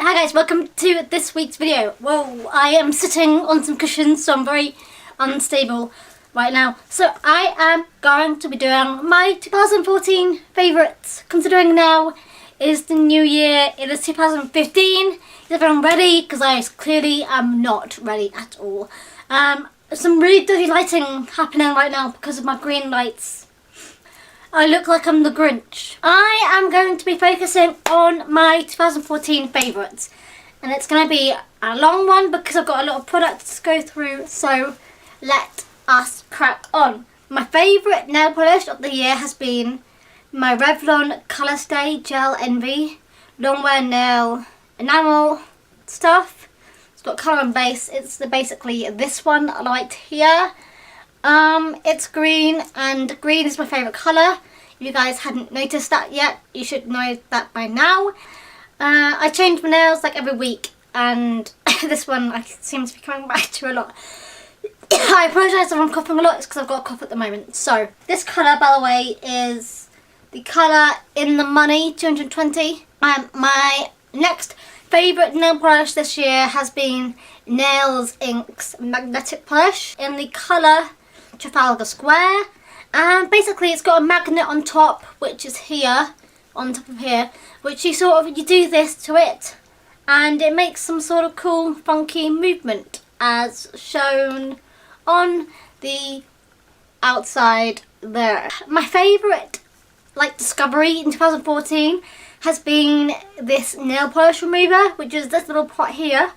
Hi guys, welcome to this week's video. Whoa, I am sitting on some cushions, so I'm very unstable right now. So I am going to be doing my 2014 favourites, considering now is the new year. It is 2015. If I'm ready, because I clearly am not ready at all. Some really dirty lighting happening right now because of my green lights. I look like I'm the Grinch. I am going to be focusing on my 2014 favourites. And it's going to be a long one because I've got a lot of products to go through. So let us crack on. My favourite nail polish of the year has been my Revlon Colorstay Gel Envy long wear nail enamel stuff. It's got colour and base. It's basically this one right here. It's green, and green is my favourite colour. If you guys hadn't noticed that yet, you should know that by now. I change my nails like every week, and this one I seem to be coming back to a lot. I apologise if I'm coughing a lot, it's because I've got a cough at the moment. So, this colour, by the way, is the colour In the Money 220. My next favourite nail polish this year has been Nails Inc.'s Magnetic Polish in the colour Trafalgar Square, and basically it's got a magnet on top, which is here, on top of here, which you do this to it and it makes some sort of cool funky movement as shown on the outside there. My favourite discovery in 2014 has been this nail polish remover, which is this little pot here,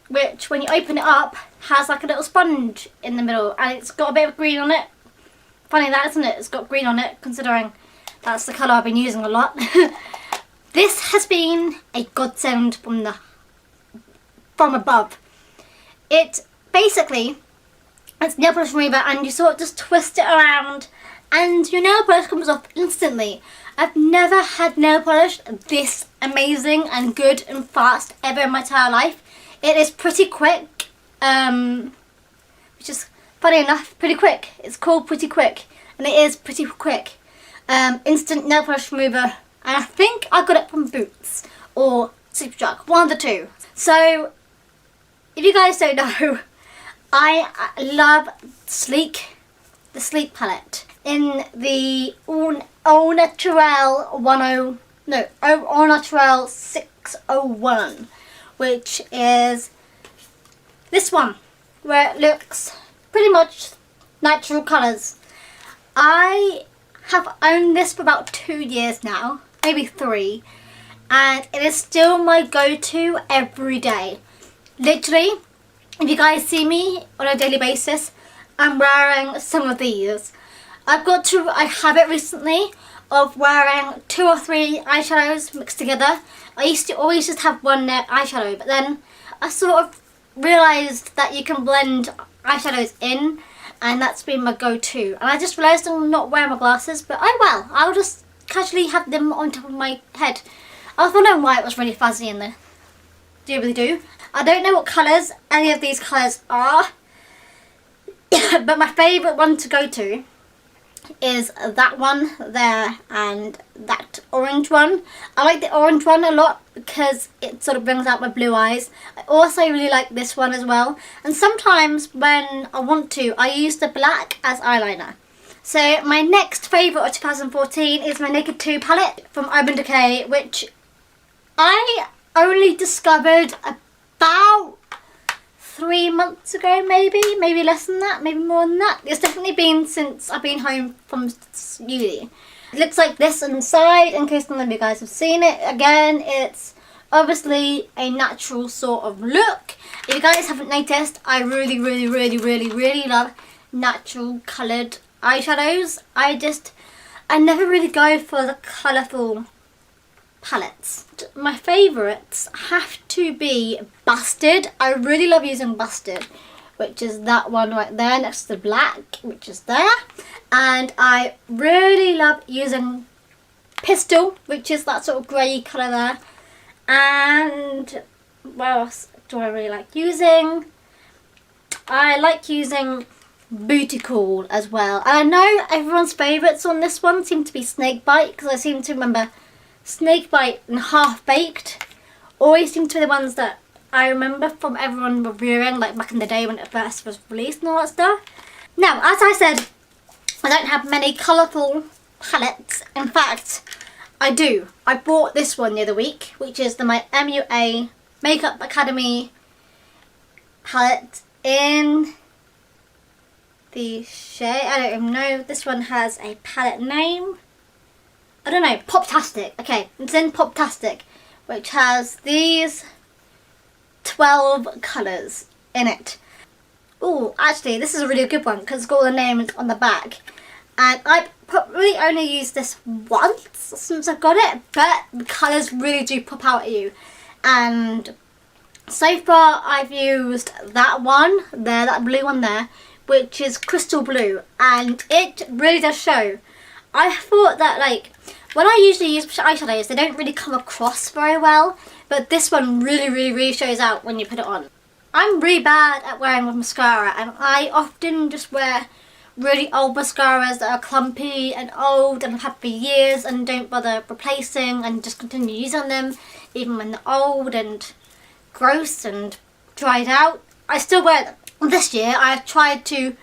which when you open it up has like a little sponge in the middle, and it's got a bit of green on it. Funny that, isn't it? It's got green on it, considering that's the colour I've been using a lot. This has been a godsend from above. It basically, it's nail polish remover, and you sort of just twist it around and your nail polish comes off instantly. I've never had nail polish this amazing and good and fast ever in my entire life. It is pretty quick, which is funny enough, pretty quick. It's called Pretty Quick, and it is pretty quick. Instant nail polish remover, and I think I got it from Boots or Superdrug, one of the two. So, if you guys don't know, I love the Sleek palette in the Au Naturel Au Naturel 601. Which is this one, where it looks pretty much natural colours. I have owned this for about 2 years now, maybe 3, and it is still my go-to every day. Literally, if you guys see me on a daily basis, I'm wearing some of these. I have it recently of wearing 2 or 3 eyeshadows mixed together. I used to always just have one eyeshadow, but then I sort of realised that you can blend eyeshadows in, and that's been my go-to. And I just realised I'm not wearing my glasses, but oh well, I'll just casually have them on top of my head. I was wondering why it was really fuzzy in there. Do you really do? I don't know what colours any of these colours are, but my favourite one to go to is that one there and that orange one. I like the orange one a lot because it sort of brings out my blue eyes. I also really like this one as well, and sometimes when I want to, I use the black as eyeliner. So my next favourite of 2014 is my Naked 2 palette from Urban Decay, which I only discovered about 3 months ago, maybe less than that, maybe more than that. It's definitely been since I've been home from uni. It looks like this inside, in case none of you guys have seen it. Again, it's obviously a natural sort of look. If you guys haven't noticed, I really love natural coloured eyeshadows. I never really go for the colourful palettes. My favourites have to be Busted. I really love using Busted, which is that one right there next to the black, which is there. And I really love using Pistol, which is that sort of grey colour there. And what else do I really like using? I like using Booty Call as well. And I know everyone's favourites on this one seem to be Snakebite, because I seem to remember Snakebite and Half Baked always seem to be the ones that I remember from everyone reviewing, like back in the day when it first was released and all that stuff. Now, as I said, I don't have many colourful palettes. In fact, I do. I bought this one the other week, which is my MUA Makeup Academy palette in the shade, I don't even know, this one has a palette name. I don't know, Poptastic. Okay, it's in Poptastic, which has these 12 colours in it. Oh, actually, this is a really good one because it's got all the names on the back. And I probably only used this once since I got it, but the colours really do pop out at you. And so far I've used that one there, that blue one there, which is Crystal Blue, and it really does show. I thought that, like, when I usually use eyeshadows, they don't really come across very well, but this one really shows out when you put it on. I'm really bad at wearing with mascara, and I often just wear really old mascaras that are clumpy and old and I've had for years and don't bother replacing and just continue using them even when they're old and gross and dried out. I still wear them. This year I've tried to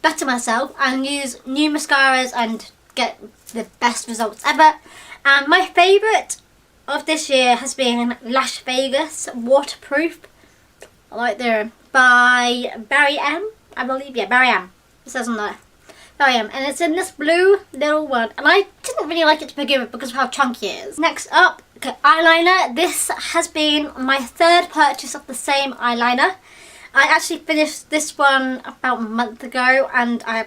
better myself and use new mascaras and get the best results ever. And my favourite of this year has been Lash Vegas Waterproof. I like there, by Barry M, I believe. Yeah, Barry M. It says on there. Barry M. And it's in this blue little one. And I didn't really like it to begin with because of how chunky it is. Next up, okay, eyeliner. This has been my third purchase of the same eyeliner. I actually finished this one about a month ago and I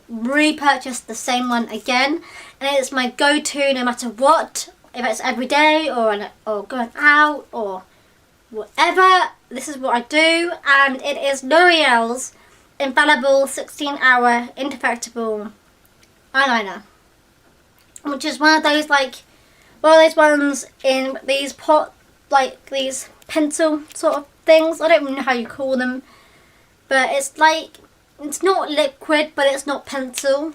repurchased the same one again. And it's my go-to no matter what. If it's every day or going out or whatever, this is what I do. And it is L'Oreal's Infallible 16-Hour Indestructible Eyeliner, which is one of those ones in these these pencil sort of things. I don't even know how you call them, but it's like, it's not liquid but it's not pencil.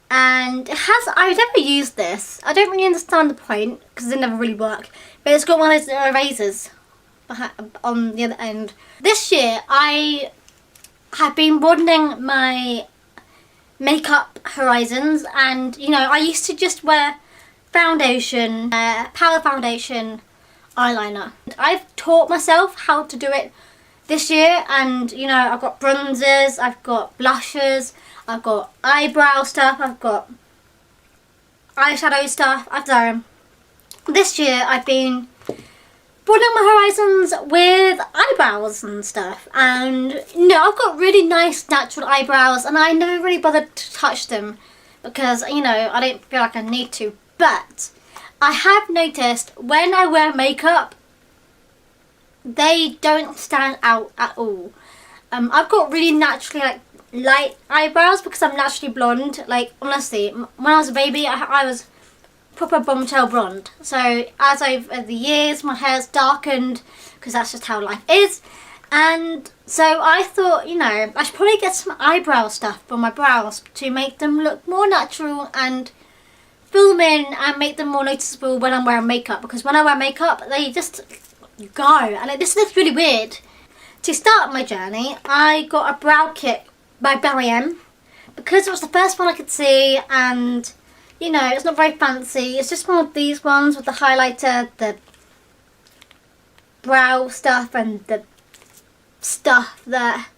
And it has, I've never used this. I don't really understand the point because they never really work. But it's got one of those erasers on the other end. This year I have been broadening my makeup horizons, and you know, I used to just wear foundation, powder foundation, eyeliner. I've taught myself how to do it this year, and you know, I've got bronzers, I've got blushes, I've got eyebrow stuff, I've got eyeshadow stuff. I've done. This year I've been broadening my horizons with eyebrows and stuff, and you know, I've got really nice natural eyebrows and I never really bothered to touch them because, you know, I don't feel like I need to. But I have noticed when I wear makeup, they don't stand out at all. I've got really naturally light eyebrows because I'm naturally blonde. Like, honestly, when I was a baby, I was proper bombshell blonde. So as over the years, my hair's darkened because that's just how life is. And so I thought, you know, I should probably get some eyebrow stuff for my brows to make them look more natural and fill them in and make them more noticeable when I'm wearing makeup, because when I wear makeup they just go, and it just looks really weird. To start my journey, I got a brow kit by Barry M because it was the first one I could see, and you know, it's not very fancy. It's just one of these ones with the highlighter, the brow stuff, and the stuff that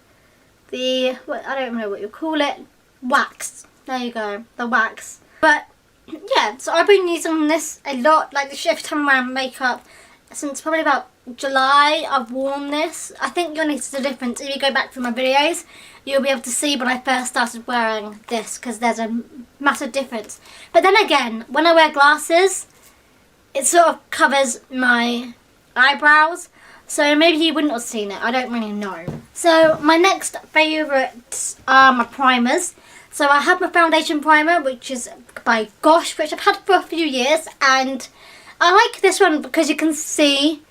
I don't know what you call it, wax. There you go, the wax. But yeah, so I've been using this a lot, like every time I wear makeup since probably about July. I've worn this. I think you'll notice the difference if you go back through my videos. You'll be able to see when I first started wearing this, because there's a massive difference. But then again, when I wear glasses, it sort of covers my eyebrows, so maybe you wouldn't have seen it. I don't really know. So my next favourites are my primers. So I have my foundation primer, which is by Gosh, which I've had for a few years, and I like this one because you can see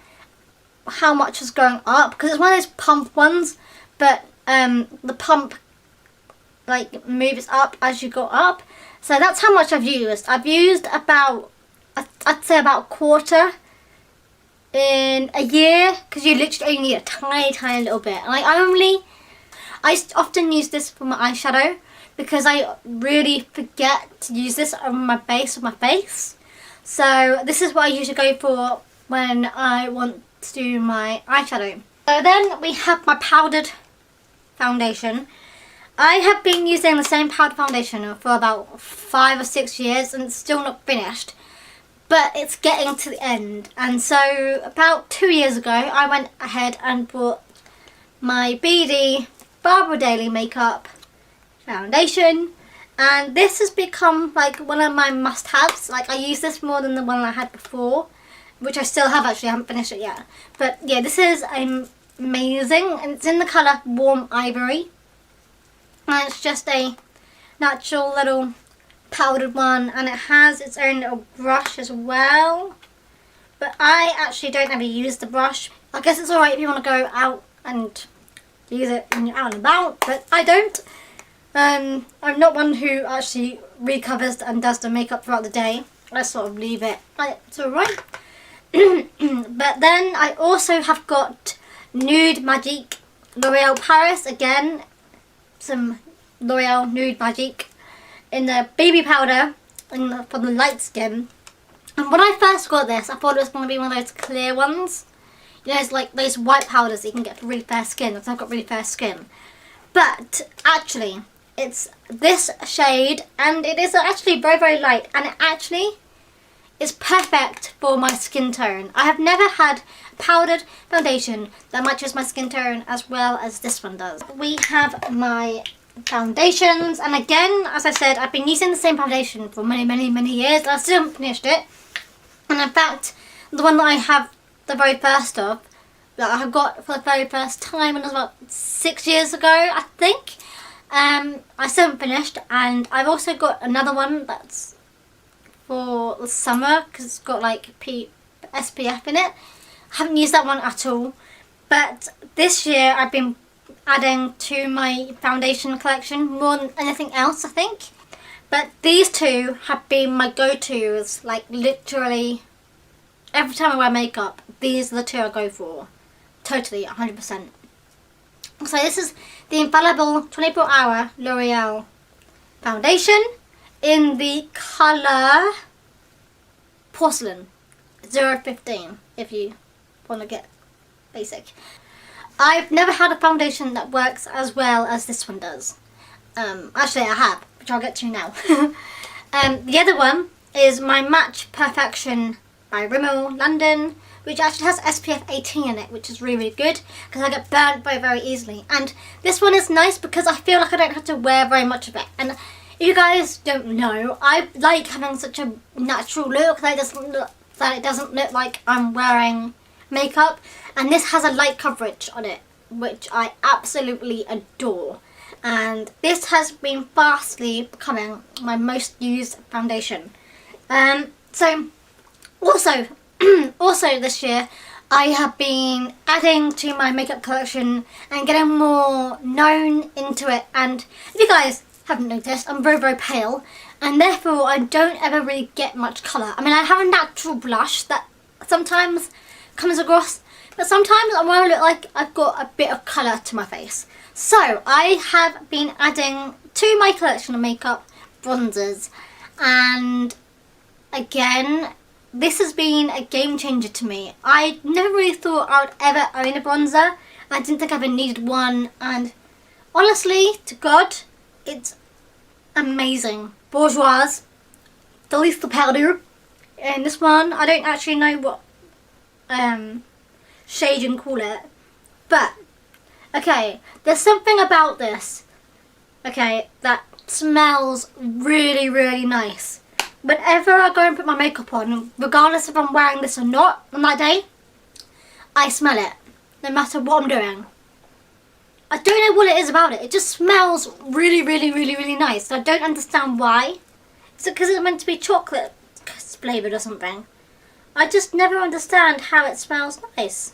how much is going up, because it's one of those pump ones, but the pump like moves up as you go up. So that's how much I've used. I've used about, I'd say about a quarter in a year, because you literally only need a tiny little bit. Like I often use this for my eyeshadow because I really forget to use this on my base of my face. So this is what I usually go for when I want to do my eyeshadow. So then we have my powdered foundation. I have been using the same powder foundation for about 5 or 6 years and it's still not finished. But it's getting to the end. And so about 2 years ago I went ahead and bought my BD Barbara Daily Makeup foundation, and this has become like one of my must-haves. Like I use this more than the one I had before, which I still have actually, I haven't finished it yet. But yeah, this is amazing, and it's in the colour Warm Ivory, and it's just a natural little powdered one, and it has its own little brush as well. But I actually don't ever use the brush. I guess it's alright if you want to go out and use it when you're out and about, but I don't. I'm not one who actually recovers and does the makeup throughout the day. I sort of leave it. It's alright. But then I also have got Nude Magique L'Oreal Paris. Again, some L'Oreal Nude Magique in the baby powder for the light skin. And when I first got this, I thought it was going to be one of those clear ones. You know, it's like those white powders that you can get for really fair skin, because I've got really fair skin. But actually, it's this shade, and it is actually very light, and it actually is perfect for my skin tone. I have never had a powdered foundation that matches my skin tone as well as this one does. We have my foundations, and again, as I said, I've been using the same foundation for many years. I still haven't finished it. And in fact, the one that I have the very first of, that I got for the very first time when it was about 6 years ago, I think. I still haven't finished, and I've also got another one that's for the summer because it's got like SPF in it. I haven't used that one at all, but this year I've been adding to my foundation collection more than anything else, I think. But these two have been my go-tos, like literally every time I wear makeup, these are the two I go for. Totally, 100%. So this is the Infallible 24-Hour L'Oreal Foundation in the colour Porcelain 015, if you want to get basic. I've never had a foundation that works as well as this one does. Actually I have, which I'll get to now. The other one is my Match Perfection by Rimmel London, which actually has SPF 18 in it, which is really good because I get burnt very easily. And this one is nice because I feel like I don't have to wear very much of it. And if you guys don't know, I like having such a natural look that it doesn't look like I'm wearing makeup. And this has a light coverage on it, which I absolutely adore. And this has been fastly becoming my most used foundation. So also this year I have been adding to my makeup collection and getting more known into it. And if you guys haven't noticed, I'm very pale, and therefore I don't ever really get much colour. I mean, I have a natural blush that sometimes comes across, but sometimes I want to look like I've got a bit of colour to my face. So I have been adding to my collection of makeup bronzers, and again, this has been a game changer to me. I never really thought I would ever own a bronzer. I didn't think I ever needed one, and honestly, to God, it's amazing. Bourjois, the Lethal Powder, and this one, I don't actually know what shade you can call it, but okay, there's something about this, okay, that smells really nice. Whenever I go and put my makeup on, regardless if I'm wearing this or not on that day, I smell it, no matter what I'm doing. I don't know what it is about it. It just smells really nice. I don't understand why. Is it because it's meant to be chocolate flavoured or something? I just never understand how it smells nice.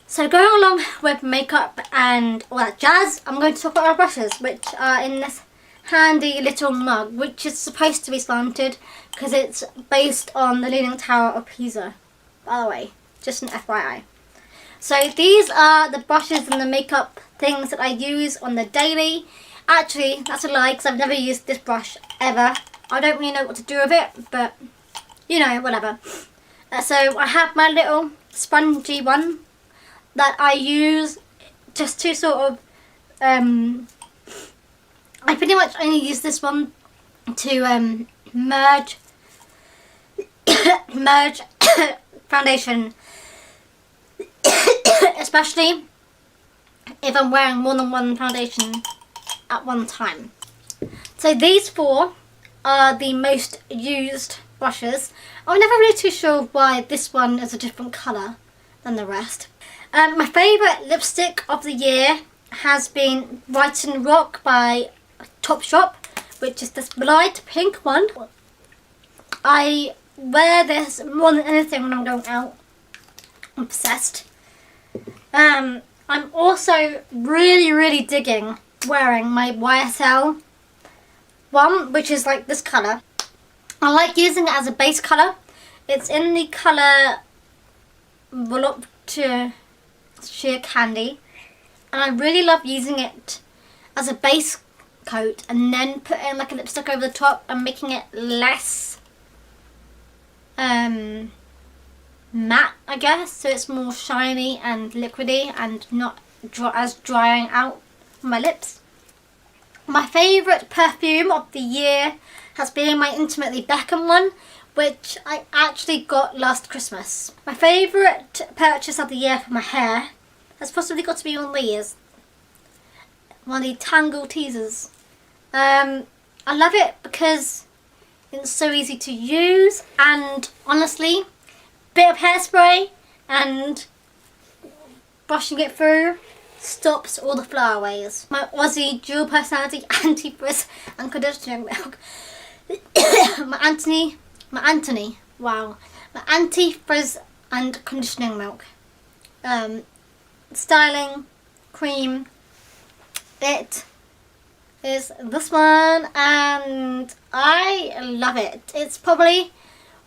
So going along with makeup and all that jazz, I'm going to talk about my brushes, which are in this handy little mug, which is supposed to be slanted because it's based on the Leaning Tower of Pisa, by the way, just an FYI. So these are the brushes and the makeup things that I use on the daily. Actually, that's a lie because I've never used this brush ever. I don't really know what to do with it, but you know, whatever. So I have my little spongy one that I use just to sort of, I pretty much only use this one to merge foundation, especially if I'm wearing more than one foundation at one time. So these four are the most used brushes. I'm never really too sure why this one is a different colour than the rest. My favourite lipstick of the year has been Brighton Rock by Topshop, which is this light pink one. I wear this more than anything when I'm going out. I'm obsessed. I'm also really digging wearing my YSL one, which is like this colour. I like using it as a base colour. It's in the colour Voluptuous Sheer Candy, and I really love using it as a base coat and then putting like a lipstick over the top and making it less matte, I guess, so it's more shiny and liquidy and not as drying out my lips. My favourite perfume of the year has been my Intimately Beckham one, which I actually got last Christmas. My favourite purchase of the year for my hair has possibly got to be one of these. One of the Tangle Teasers. I love it because it's so easy to use, and honestly, bit of hairspray and brushing it through stops all the flyaways. My Aussie dual personality anti-frizz and conditioning milk. my anti-frizz and conditioning milk. Styling cream. It is this one and I love it. It's probably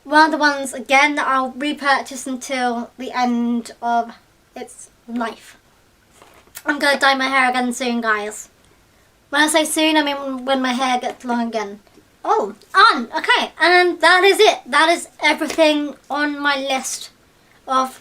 one of the ones again that I'll repurchase until the end of its life. I'm going to dye my hair again soon, guys. When I say soon, I mean when my hair gets long again. Oh, okay, and that is it. That is everything on my list of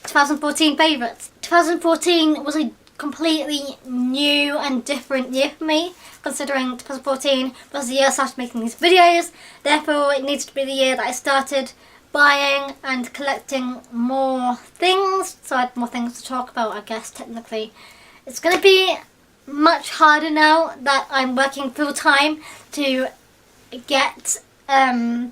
2014 favourites. 2014 was a completely new and different year for me, considering 2014 was the year I started making these videos. Therefore, it needs to be the year that I started buying and collecting more things, so I had more things to talk about, I guess, technically. It's going to be much harder now that I'm working full time to get as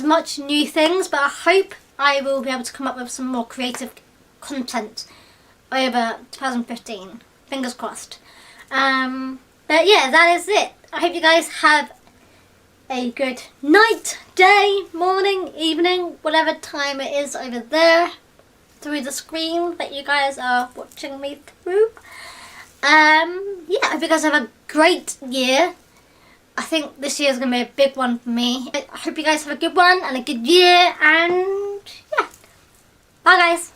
much new things, but I hope I will be able to come up with some more creative content over 2015. Fingers crossed. But yeah, that is it. I hope you guys have a good night, day, morning, evening, whatever time it is over there through the screen that you guys are watching me through. Yeah, I hope you guys have a great year. I think this year is going to be a big one for me. I hope you guys have a good one and a good year, and yeah. Bye guys.